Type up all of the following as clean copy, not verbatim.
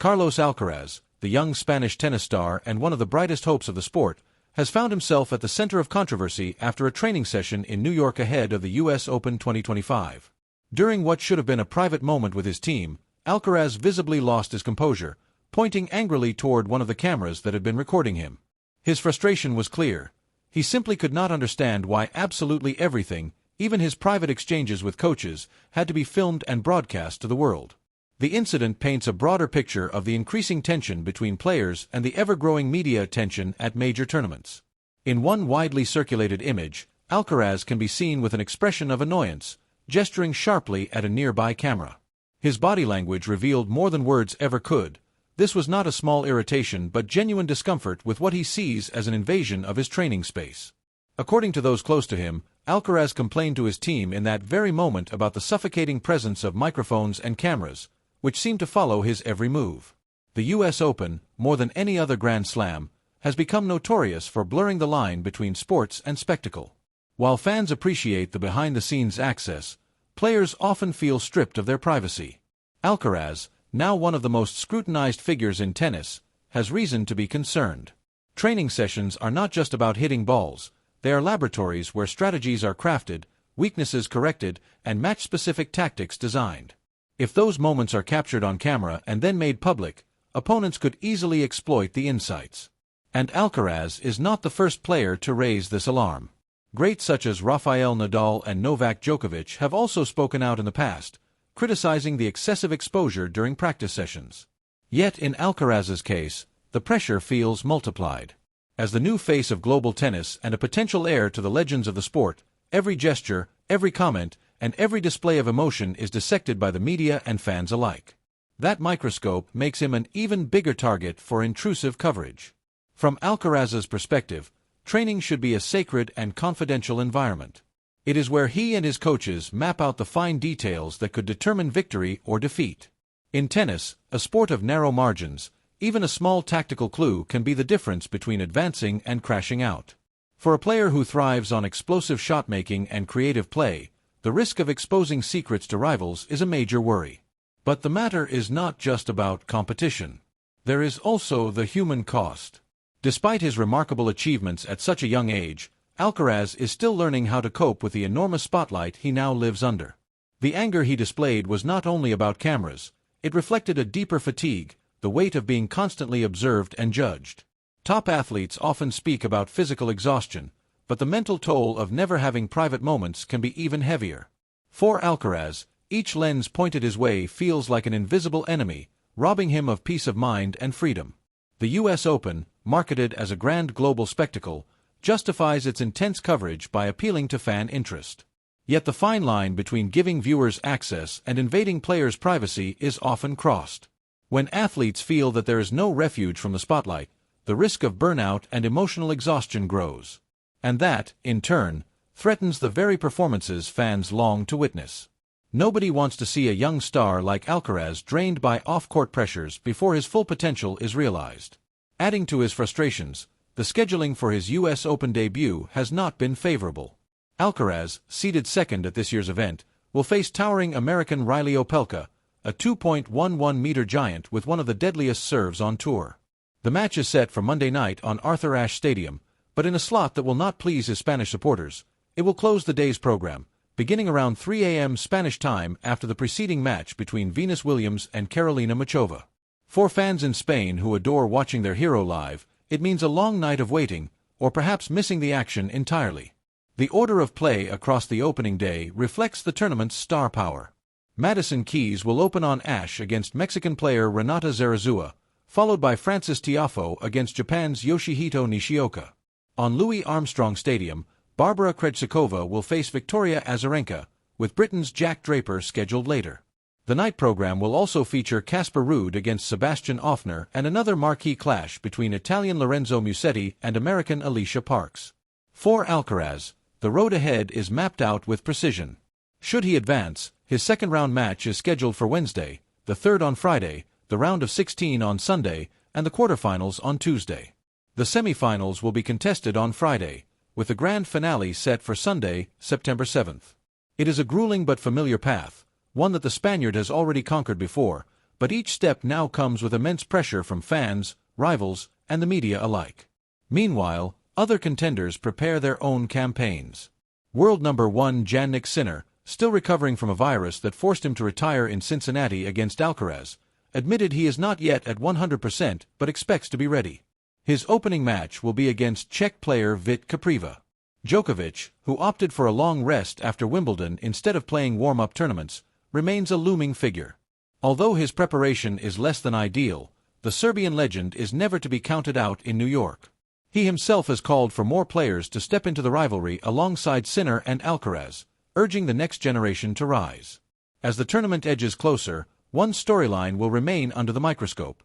Carlos Alcaraz, the young Spanish tennis star and one of the brightest hopes of the sport, has found himself at the center of controversy after a training session in New York ahead of the U.S. Open 2025. During what should have been a private moment with his team, Alcaraz visibly lost his composure, pointing angrily toward one of the cameras that had been recording him. His frustration was clear. He simply could not understand why absolutely everything, even his private exchanges with coaches, had to be filmed and broadcast to the world. The incident paints a broader picture of the increasing tension between players and the ever-growing media attention at major tournaments. In one widely circulated image, Alcaraz can be seen with an expression of annoyance, gesturing sharply at a nearby camera. His body language revealed more than words ever could. This was not a small irritation but genuine discomfort with what he sees as an invasion of his training space. According to those close to him, Alcaraz complained to his team in that very moment about the suffocating presence of microphones and cameras, which seemed to follow his every move. The U.S. Open, more than any other Grand Slam, has become notorious for blurring the line between sports and spectacle. While fans appreciate the behind-the-scenes access, players often feel stripped of their privacy. Alcaraz, now one of the most scrutinized figures in tennis, has reason to be concerned. Training sessions are not just about hitting balls, they are laboratories where strategies are crafted, weaknesses corrected, and match-specific tactics designed. If those moments are captured on camera and then made public, opponents could easily exploit the insights. And Alcaraz is not the first player to raise this alarm. Greats such as Rafael Nadal and Novak Djokovic have also spoken out in the past, criticizing the excessive exposure during practice sessions. Yet in Alcaraz's case, the pressure feels multiplied. As the new face of global tennis and a potential heir to the legends of the sport, every gesture, every comment, and every display of emotion is dissected by the media and fans alike. That microscope makes him an even bigger target for intrusive coverage. From Alcaraz's perspective, training should be a sacred and confidential environment. It is where he and his coaches map out the fine details that could determine victory or defeat. In tennis, a sport of narrow margins, even a small tactical clue can be the difference between advancing and crashing out. For a player who thrives on explosive shot-making and creative play, the risk of exposing secrets to rivals is a major worry. But the matter is not just about competition. There is also the human cost. Despite his remarkable achievements at such a young age, Alcaraz is still learning how to cope with the enormous spotlight he now lives under. The anger he displayed was not only about cameras, it reflected a deeper fatigue, the weight of being constantly observed and judged. Top athletes often speak about physical exhaustion, but the mental toll of never having private moments can be even heavier. For Alcaraz, each lens pointed his way feels like an invisible enemy, robbing him of peace of mind and freedom. The U.S. Open, marketed as a grand global spectacle, justifies its intense coverage by appealing to fan interest. Yet the fine line between giving viewers access and invading players' privacy is often crossed. When athletes feel that there is no refuge from the spotlight, the risk of burnout and emotional exhaustion grows. And that, in turn, threatens the very performances fans long to witness. Nobody wants to see a young star like Alcaraz drained by off-court pressures before his full potential is realized. Adding to his frustrations, the scheduling for his U.S. Open debut has not been favorable. Alcaraz, seeded second at this year's event, will face towering American Riley Opelka, a 2.11-meter giant with one of the deadliest serves on tour. The match is set for Monday night on Arthur Ashe Stadium, but in a slot that will not please his Spanish supporters. It will close the day's program, beginning around 3 a.m. Spanish time after the preceding match between Venus Williams and Carolina Muchova. For fans in Spain who adore watching their hero live, it means a long night of waiting, or perhaps missing the action entirely. The order of play across the opening day reflects the tournament's star power. Madison Keys will open on Ashe against Mexican player Renata Zarazua, followed by Frances Tiafoe against Japan's Yoshihito Nishioka. On Louis Armstrong Stadium, Barbara Krejcikova will face Victoria Azarenka, with Britain's Jack Draper scheduled later. The night program will also feature Casper Ruud against Sebastian Offner and another marquee clash between Italian Lorenzo Musetti and American Alicia Parks. For Alcaraz, the road ahead is mapped out with precision. Should he advance, his second-round match is scheduled for Wednesday, the third on Friday, the round of 16 on Sunday, and the quarterfinals on Tuesday. The semifinals will be contested on Friday, with the grand finale set for Sunday, September 7th. It is a grueling but familiar path, one that the Spaniard has already conquered before, but each step now comes with immense pressure from fans, rivals, and the media alike. Meanwhile, other contenders prepare their own campaigns. World number 1 Jannik Sinner, still recovering from a virus that forced him to retire in Cincinnati against Alcaraz, admitted he is not yet at 100% but expects to be ready. His opening match will be against Czech player Vit Capriva. Djokovic, who opted for a long rest after Wimbledon instead of playing warm-up tournaments, remains a looming figure. Although his preparation is less than ideal, the Serbian legend is never to be counted out in New York. He himself has called for more players to step into the rivalry alongside Sinner and Alcaraz, urging the next generation to rise. As the tournament edges closer, one storyline will remain under the microscope: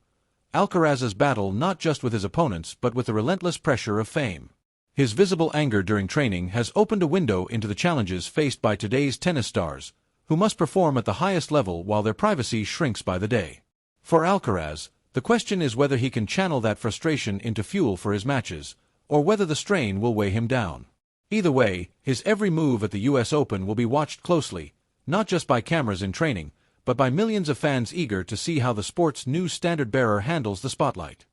Alcaraz's battle not just with his opponents but with the relentless pressure of fame. His visible anger during training has opened a window into the challenges faced by today's tennis stars, who must perform at the highest level while their privacy shrinks by the day. For Alcaraz, the question is whether he can channel that frustration into fuel for his matches, or whether the strain will weigh him down. Either way, his every move at the US Open will be watched closely, not just by cameras in training, but by millions of fans eager to see how the sport's new standard-bearer handles the spotlight.